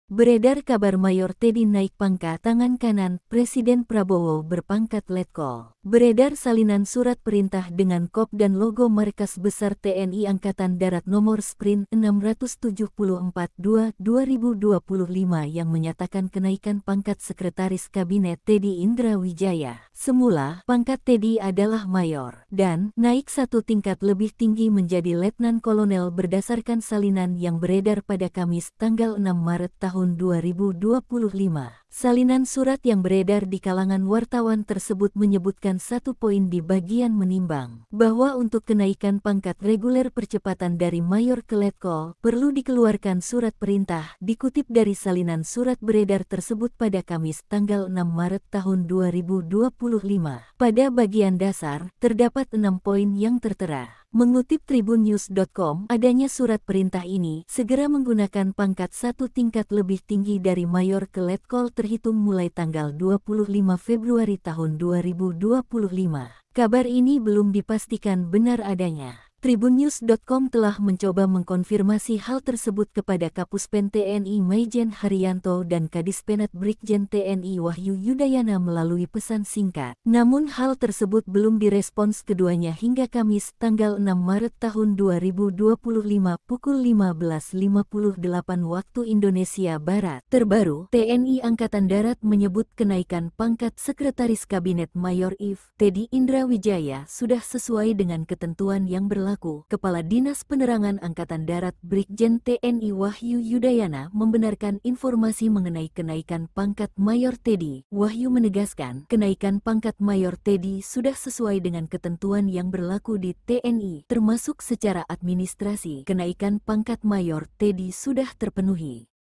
Beredar kabar Mayor Teddy naik pangkat tangan kanan Presiden Prabowo berpangkat Letkol. Beredar salinan surat perintah dengan kop dan logo Markas Besar TNI Angkatan Darat nomor Sprint 674-2-2025 yang menyatakan kenaikan pangkat Sekretaris Kabinet Teddy Indra Wijaya. Semula, pangkat Teddy adalah Mayor dan naik satu tingkat lebih tinggi menjadi Letnan Kolonel berdasarkan salinan yang beredar pada Kamis tanggal 6 Maret tahun 2025. Salinan surat yang beredar di kalangan wartawan tersebut menyebutkan satu poin di bagian menimbang, bahwa untuk kenaikan pangkat reguler percepatan dari Mayor ke Letkol, perlu dikeluarkan surat perintah, dikutip dari salinan surat beredar tersebut pada Kamis tanggal 6 Maret tahun 2025. Pada bagian dasar, terdapat 6 poin yang tertera. Mengutip tribunnews.com, adanya surat perintah ini segera menggunakan pangkat satu tingkat lebih tinggi dari Mayor ke Letkol terhitung mulai tanggal 25 Februari tahun 2025. Kabar ini belum dipastikan benar adanya. Tribunnews.com telah mencoba mengkonfirmasi hal tersebut kepada Kapuspen TNI Maijen Haryanto dan Kadispenat Brigjen TNI Wahyu Yudayana melalui pesan singkat. Namun hal tersebut belum direspons keduanya hingga Kamis tanggal 6 Maret tahun 2025 pukul 15.58 waktu Indonesia Barat. Terbaru, TNI Angkatan Darat menyebut kenaikan pangkat Sekretaris Kabinet Mayor IF Teddy Indra Wijaya sudah sesuai dengan ketentuan yang berlaku. Kepala Dinas Penerangan Angkatan Darat Brigjen TNI Wahyu Yudayana membenarkan informasi mengenai kenaikan pangkat Mayor Teddy. Wahyu menegaskan, kenaikan pangkat Mayor Teddy sudah sesuai dengan ketentuan yang berlaku di TNI, termasuk secara administrasi. Kenaikan pangkat Mayor Teddy sudah terpenuhi.